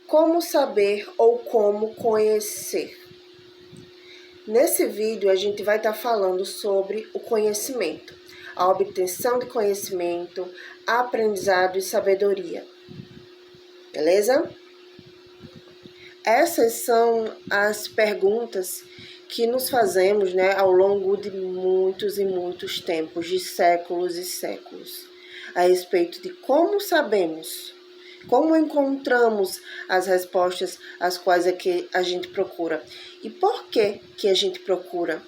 Como saber ou como conhecer? Nesse vídeo a gente vai estar falando sobre o conhecimento, a obtenção de conhecimento, aprendizado e sabedoria. Beleza? Essas são as perguntas que nos fazemos, ao longo de muitos e muitos tempos, de séculos e séculos, a respeito de como sabemos, como encontramos as respostas às quais é que a gente procura e por que a gente procura,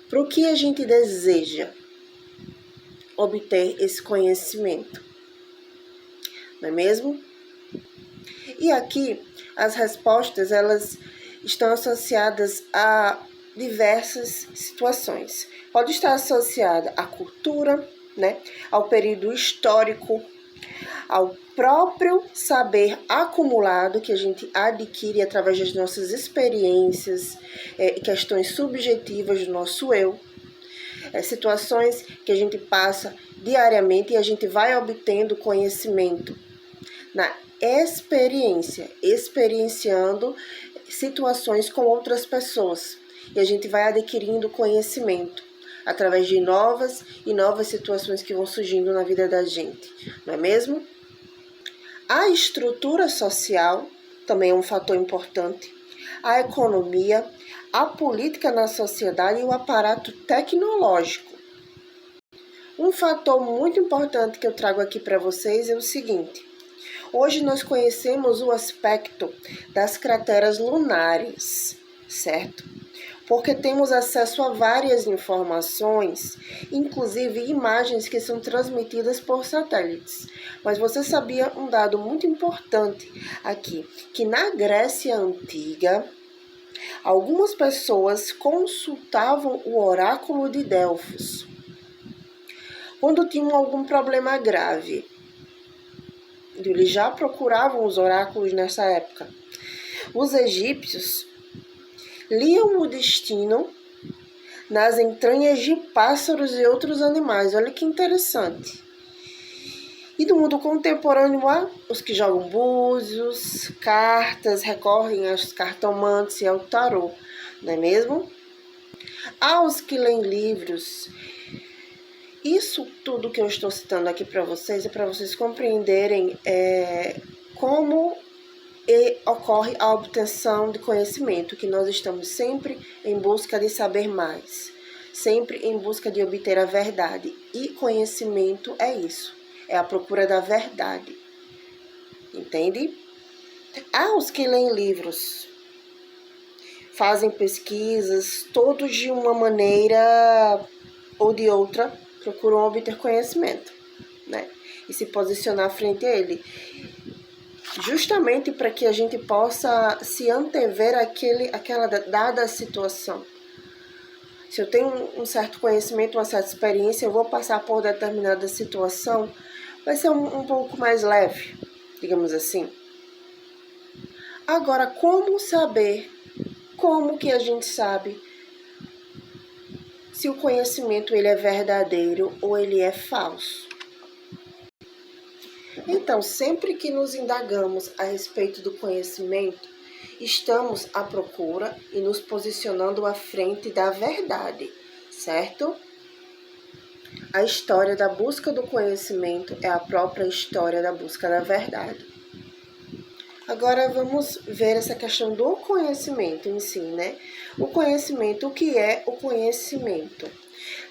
para o que a gente deseja obter esse conhecimento, não é mesmo? E aqui as respostas elas estão associadas a diversas situações. Pode estar associada à cultura, ao período histórico, ao próprio saber acumulado que a gente adquire através das nossas experiências e questões subjetivas do nosso eu, situações que a gente passa diariamente e a gente vai obtendo conhecimento na experiência, experienciando situações com outras pessoas. E a gente vai adquirindo conhecimento através de novas e novas situações que vão surgindo na vida da gente, não é mesmo? A estrutura social também é um fator importante, a economia, a política na sociedade e o aparato tecnológico. Um fator muito importante que eu trago aqui para vocês é o seguinte: hoje nós conhecemos o aspecto das crateras lunares, certo? Porque temos acesso a várias informações, inclusive imagens que são transmitidas por satélites. Mas você sabia um dado muito importante aqui, que na Grécia Antiga, algumas pessoas consultavam o oráculo de Delfos quando tinham algum problema grave. Eles já procuravam os oráculos nessa época. Os egípcios liam o destino nas entranhas de pássaros e outros animais. Olha que interessante. E do mundo contemporâneo há os que jogam búzios, cartas, recorrem aos cartomantes e ao tarô, não é mesmo? Há os que leem livros. Isso tudo que eu estou citando aqui para vocês é para vocês compreenderem como ocorre a obtenção de conhecimento, que nós estamos sempre em busca de saber mais, sempre em busca de obter a verdade. E conhecimento é isso, é a procura da verdade, entende? Há os que leem livros, fazem pesquisas, todos de uma maneira ou de outra procuram obter conhecimento, e se posicionar frente a ele, justamente para que a gente possa se antever aquela dada situação. Se eu tenho um certo conhecimento, uma certa experiência, eu vou passar por determinada situação, vai ser um pouco mais leve, digamos assim. Agora, como saber, como que a gente sabe se o conhecimento ele é verdadeiro ou ele é falso? Então, sempre que nos indagamos a respeito do conhecimento, estamos à procura e nos posicionando à frente da verdade, certo? A história da busca do conhecimento é a própria história da busca da verdade. Agora vamos ver essa questão do conhecimento em si, O conhecimento, o que é o conhecimento?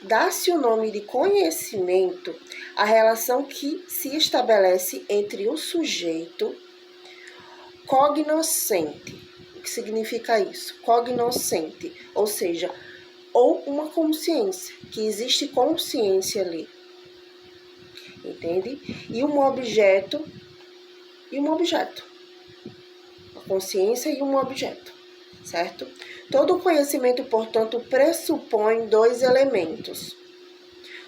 Dá-se o nome de conhecimento à relação que se estabelece entre o sujeito cognoscente. O que significa isso? Cognoscente, ou seja, ou uma consciência, que existe consciência ali, entende? E um objeto a consciência e um objeto, certo? Todo conhecimento, portanto, pressupõe dois elementos: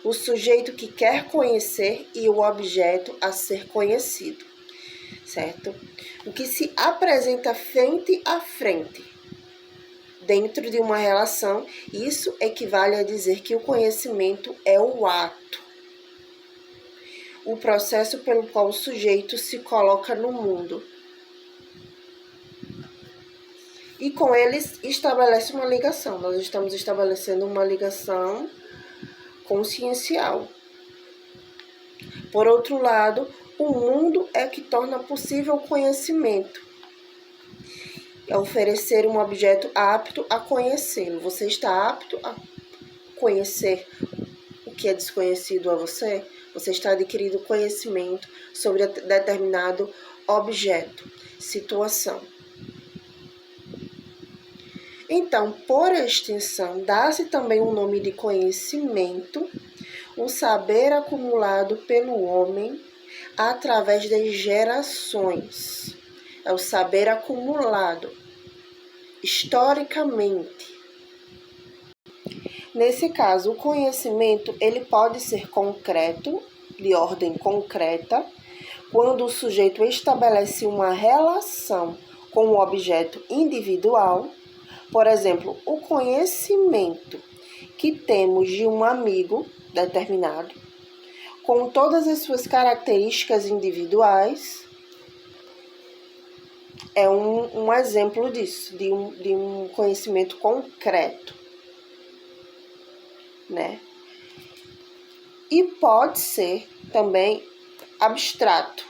o sujeito que quer conhecer e o objeto a ser conhecido, certo? O que se apresenta frente a frente, dentro de uma relação, isso equivale a dizer que o conhecimento é o ato, o processo pelo qual o sujeito se coloca no mundo, e com eles estabelece uma ligação. Nós estamos estabelecendo uma ligação consciencial. Por outro lado, o mundo é que torna possível o conhecimento. É oferecer um objeto apto a conhecê-lo. Você está apto a conhecer o que é desconhecido a você? Você está adquirindo conhecimento sobre determinado objeto, situação. Então, por extensão, dá-se também o nome de conhecimento, o saber acumulado pelo homem através das gerações. É o saber acumulado historicamente. Nesse caso, o conhecimento ele pode ser concreto, de ordem concreta, quando o sujeito estabelece uma relação com o objeto individual. Por exemplo, o conhecimento que temos de um amigo determinado, com todas as suas características individuais, é um exemplo disso, de um conhecimento concreto, né? E pode ser também abstrato.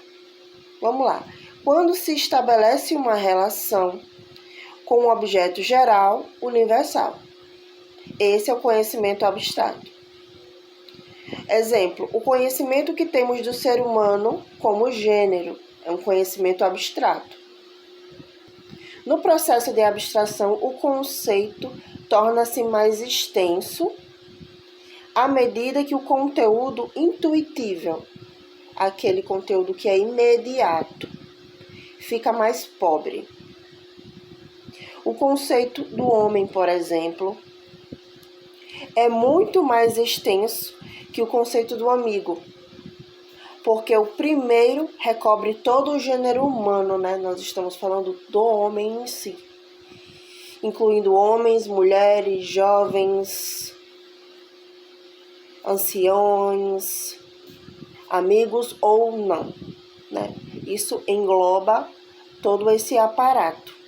Vamos lá. Quando se estabelece uma relação com um objeto geral, universal. Esse é o conhecimento abstrato. Exemplo, o conhecimento que temos do ser humano como gênero é um conhecimento abstrato. No processo de abstração, o conceito torna-se mais extenso à medida que o conteúdo intuitível, aquele conteúdo que é imediato, fica mais pobre. O conceito do homem, por exemplo, é muito mais extenso que o conceito do amigo, porque o primeiro recobre todo o gênero humano, né? Nós estamos falando do homem em si, incluindo homens, mulheres, jovens, anciões, amigos ou não, né? Isso engloba todo esse aparato.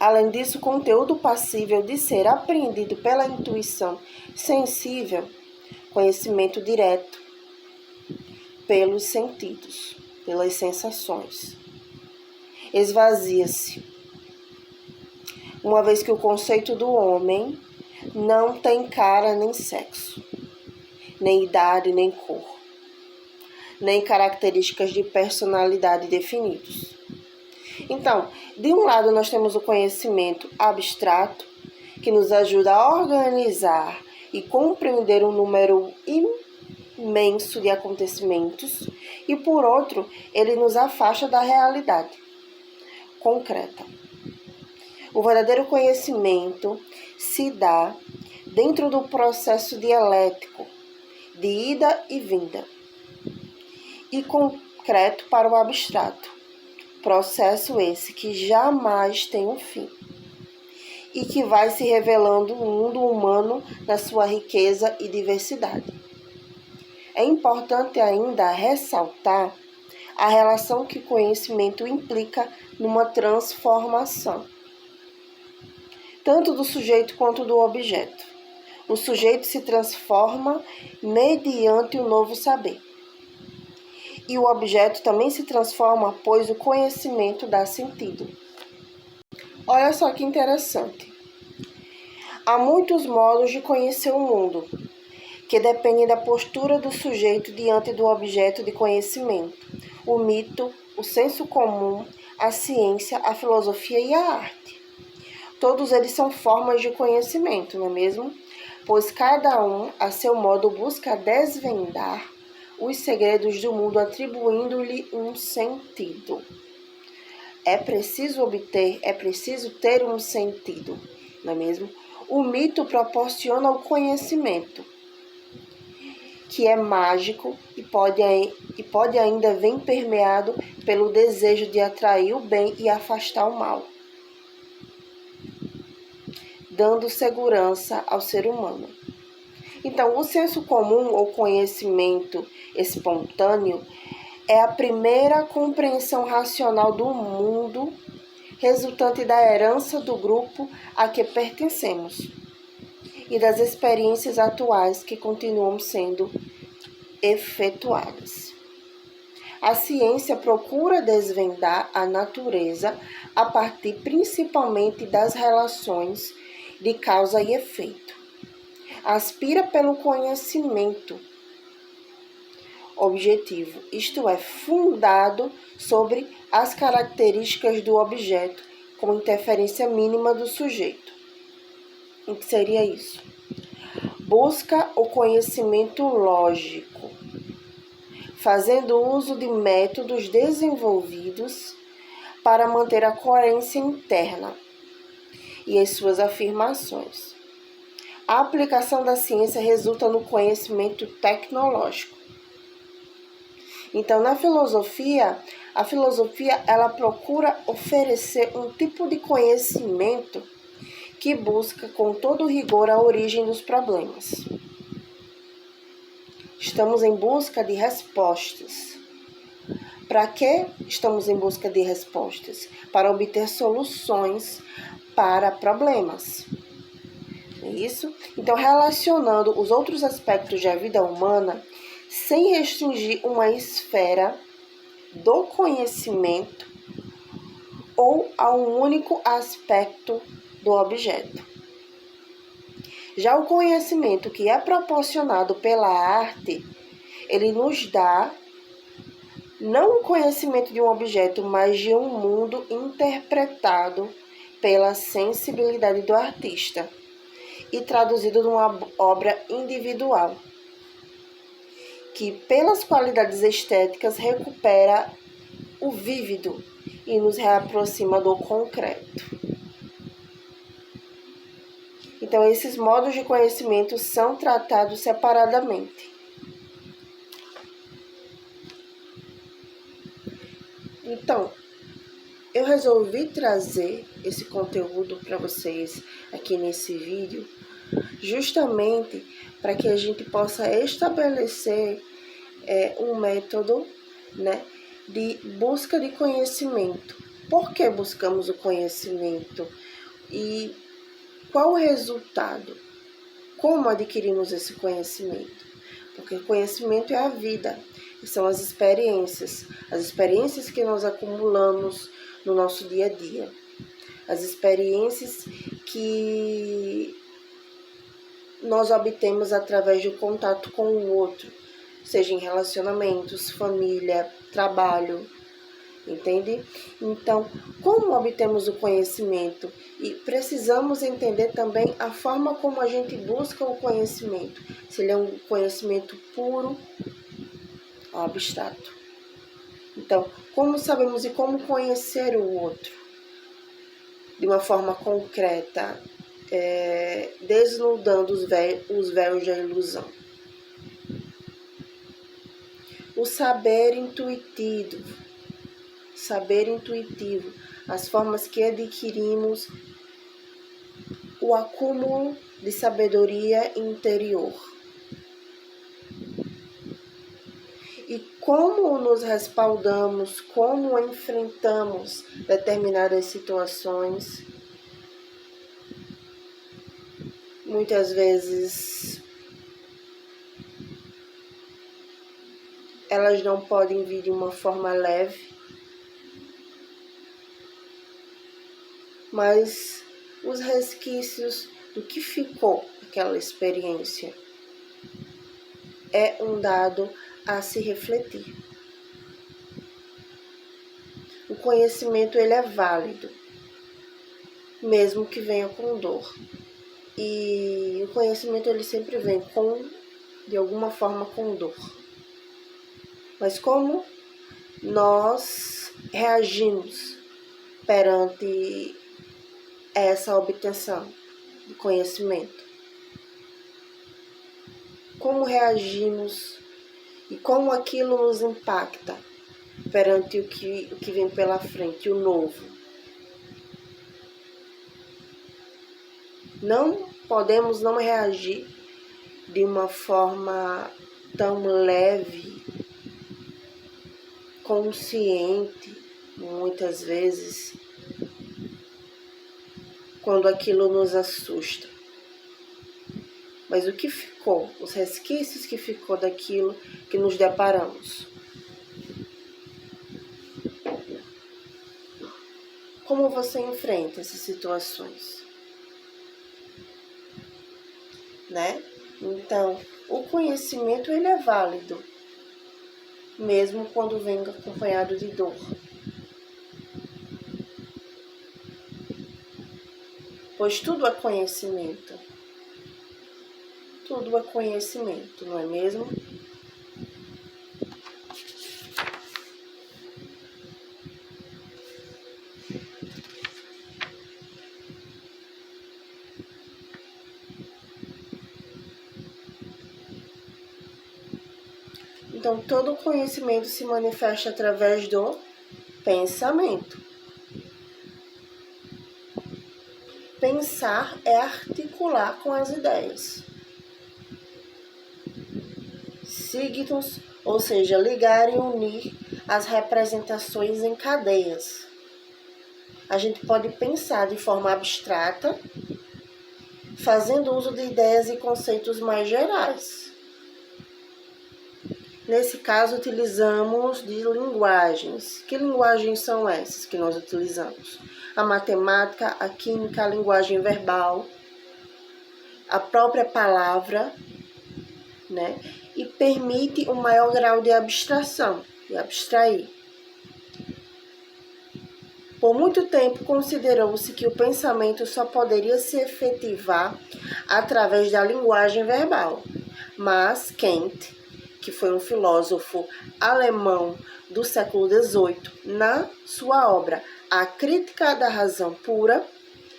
Além disso, o conteúdo passível de ser apreendido pela intuição sensível, conhecimento direto, pelos sentidos, pelas sensações, esvazia-se, uma vez que o conceito do homem não tem cara nem sexo, nem idade, nem cor, nem características de personalidade definidos. Então, de um lado nós temos o conhecimento abstrato, que nos ajuda a organizar e compreender um número imenso de acontecimentos, e por outro, ele nos afasta da realidade concreta. O verdadeiro conhecimento se dá dentro do processo dialético de ida e vinda, e concreto para o abstrato. Processo esse que jamais tem um fim e que vai se revelando no mundo humano na sua riqueza e diversidade. É importante ainda ressaltar a relação que o conhecimento implica numa transformação, tanto do sujeito quanto do objeto. O sujeito se transforma mediante o novo saber. E o objeto também se transforma, pois o conhecimento dá sentido. Olha só que interessante. Há muitos modos de conhecer o mundo, que dependem da postura do sujeito diante do objeto de conhecimento. O mito, o senso comum, a ciência, a filosofia e a arte. Todos eles são formas de conhecimento, não é mesmo? Pois cada um, a seu modo, busca desvendar os segredos do mundo, atribuindo-lhe um sentido. É preciso ter um sentido, não é mesmo? O mito proporciona o conhecimento, que é mágico e pode ainda vir permeado pelo desejo de atrair o bem e afastar o mal, dando segurança ao ser humano. Então, o senso comum ou conhecimento espontâneo é a primeira compreensão racional do mundo resultante da herança do grupo a que pertencemos e das experiências atuais que continuam sendo efetuadas. A ciência procura desvendar a natureza a partir principalmente das relações de causa e efeito. Aspira pelo conhecimento objetivo, isto é, fundado sobre as características do objeto, com interferência mínima do sujeito. O que seria isso? Busca o conhecimento lógico, fazendo uso de métodos desenvolvidos para manter a coerência interna e as suas afirmações. A aplicação da ciência resulta no conhecimento tecnológico. Então, na filosofia, a filosofia ela procura oferecer um tipo de conhecimento que busca com todo rigor a origem dos problemas. Estamos em busca de respostas. Para que estamos em busca de respostas? Para obter soluções para problemas. É isso? Então, relacionando os outros aspectos da vida humana, sem restringir uma esfera do conhecimento ou a um único aspecto do objeto. Já o conhecimento que é proporcionado pela arte, ele nos dá não o conhecimento de um objeto, mas de um mundo interpretado pela sensibilidade do artista e traduzido numa obra individual, que pelas qualidades estéticas recupera o vívido e nos reaproxima do concreto. Então, esses modos de conhecimento são tratados separadamente. Então, eu resolvi trazer esse conteúdo para vocês aqui nesse vídeo, justamente para que a gente possa estabelecer um método, né, de busca de conhecimento. Por que buscamos o conhecimento? E qual o resultado? Como adquirimos esse conhecimento? Porque o conhecimento é a vida, são as experiências que nós acumulamos no nosso dia a dia, as experiências que nós obtemos através do contato com o outro, seja em relacionamentos, família, trabalho, entende? Então, como obtemos o conhecimento? E precisamos entender também a forma como a gente busca o conhecimento, se ele é um conhecimento puro ou abstrato. Então, como sabemos e como conhecer o outro? De uma forma concreta, desnudando os véus da ilusão. O saber intuitivo, as formas que adquirimos o acúmulo de sabedoria interior. E como nos respaldamos, como enfrentamos determinadas situações. Muitas vezes elas não podem vir de uma forma leve, mas os resquícios do que ficou aquela experiência é um dado a se refletir. O conhecimento ele é válido, mesmo que venha com dor. E o conhecimento ele sempre vem de alguma forma com dor. Mas como nós reagimos perante essa obtenção de conhecimento? Como reagimos e como aquilo nos impacta perante o que vem pela frente, o novo? Não podemos não reagir de uma forma tão leve, consciente, muitas vezes, quando aquilo nos assusta. Mas o que ficou, os resquícios que ficou daquilo que nos deparamos. Como você enfrenta essas situações? Né? Então, o conhecimento ele é válido, mesmo quando vem acompanhado de dor. Pois tudo é conhecimento. Tudo é conhecimento, não é mesmo? Então, todo conhecimento se manifesta através do pensamento. Pensar é articular com as ideias. Signos, ou seja, ligar e unir as representações em cadeias. A gente pode pensar de forma abstrata, fazendo uso de ideias e conceitos mais gerais. Nesse caso, utilizamos de linguagens. Que linguagens são essas que nós utilizamos? A matemática, a química, a linguagem verbal, a própria palavra, né? E permite um maior grau de abstração, de abstrair. Por muito tempo, considerou-se que o pensamento só poderia se efetivar através da linguagem verbal. Mas Kant, que foi um filósofo alemão do século XVIII, na sua obra A Crítica da Razão Pura,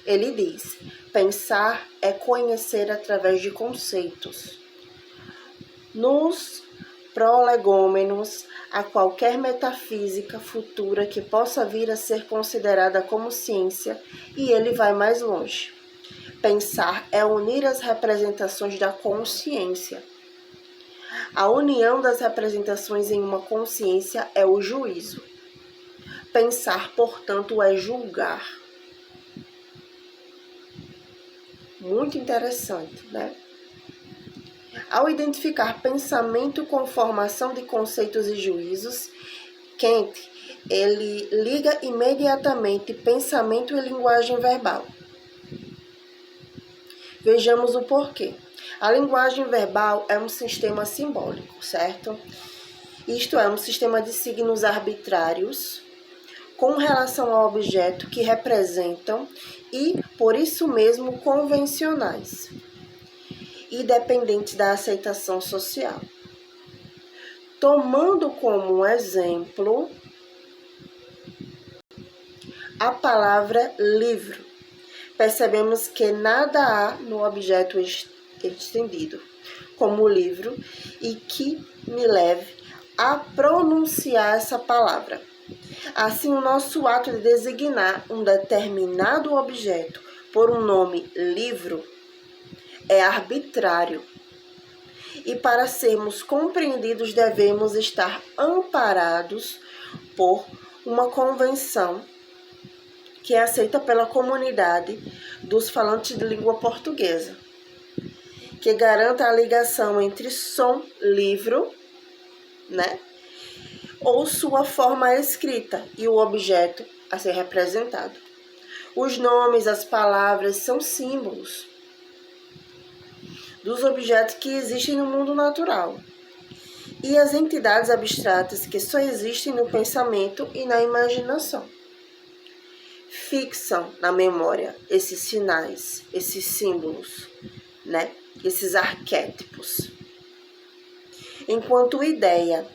ele diz: pensar é conhecer através de conceitos. Nos prolegômenos a qualquer metafísica futura que possa vir a ser considerada como ciência, e ele vai mais longe. Pensar é unir as representações da consciência. A união das representações em uma consciência é o juízo. Pensar, portanto, é julgar. Muito interessante, né? Ao identificar pensamento com formação de conceitos e juízos, Kant, ele liga imediatamente pensamento e linguagem verbal. Vejamos o porquê. A linguagem verbal é um sistema simbólico, certo? Isto é, um sistema de signos arbitrários com relação ao objeto que representam e, por isso mesmo, convencionais e dependentes da aceitação social. Tomando como exemplo a palavra livro, percebemos que nada há no objeto estendido como livro e que me leve a pronunciar essa palavra. Assim, o nosso ato de designar um determinado objeto por um nome livro é arbitrário. E para sermos compreendidos, devemos estar amparados por uma convenção que é aceita pela comunidade dos falantes de língua portuguesa, que garanta a ligação entre som, livro, né, ou sua forma escrita e o objeto a ser representado. Os nomes, as palavras são símbolos dos objetos que existem no mundo natural e as entidades abstratas que só existem no pensamento e na imaginação. Fixam na memória esses sinais, esses símbolos, né? Esses arquétipos. Enquanto ideia,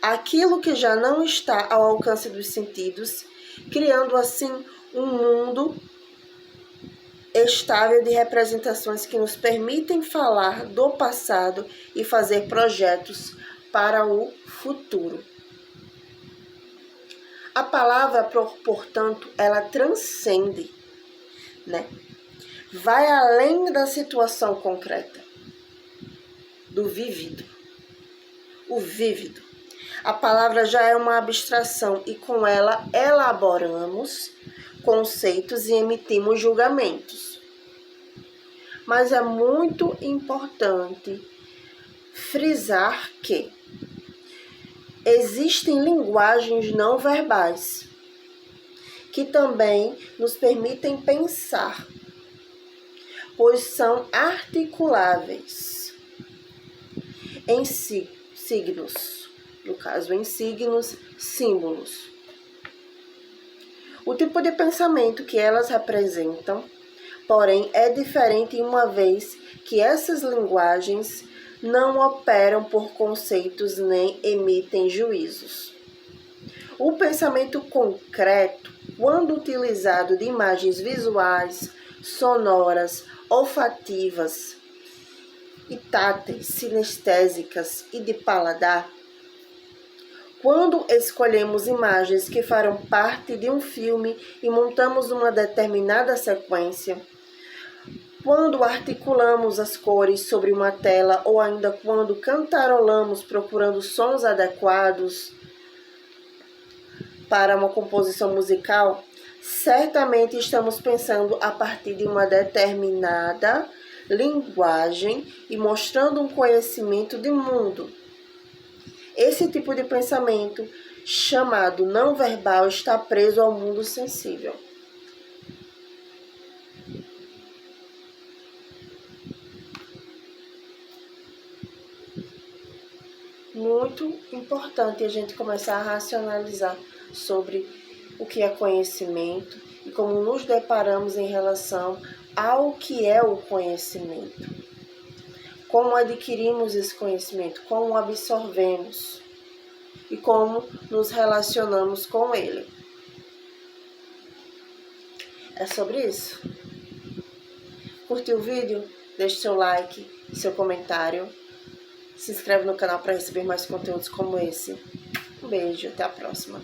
aquilo que já não está ao alcance dos sentidos, criando assim um mundo estável de representações que nos permitem falar do passado e fazer projetos para o futuro. A palavra, portanto, ela transcende, né? Vai além da situação concreta, do vívido. O vívido. A palavra já é uma abstração e com ela elaboramos conceitos e emitimos julgamentos. Mas é muito importante frisar que existem linguagens não verbais que também nos permitem pensar, pois são articuláveis em signos, no caso em signos, símbolos. O tipo de pensamento que elas representam, porém, é diferente uma vez que essas linguagens não operam por conceitos nem emitem juízos. O pensamento concreto, quando utilizado de imagens visuais, sonoras, olfativas e táteis, sinestésicas e de paladar, quando escolhemos imagens que farão parte de um filme e montamos uma determinada sequência, quando articulamos as cores sobre uma tela ou ainda quando cantarolamos procurando sons adequados para uma composição musical, certamente estamos pensando a partir de uma determinada linguagem e mostrando um conhecimento de mundo. Esse tipo de pensamento, chamado não verbal, está preso ao mundo sensível. Muito importante a gente começar a racionalizar sobre o que é conhecimento e como nos deparamos em relação ao que é o conhecimento. Como adquirimos esse conhecimento, como absorvemos e como nos relacionamos com ele. É sobre isso. Curtiu o vídeo? Deixe seu like, seu comentário. Se inscreve no canal para receber mais conteúdos como esse. Um beijo, até a próxima.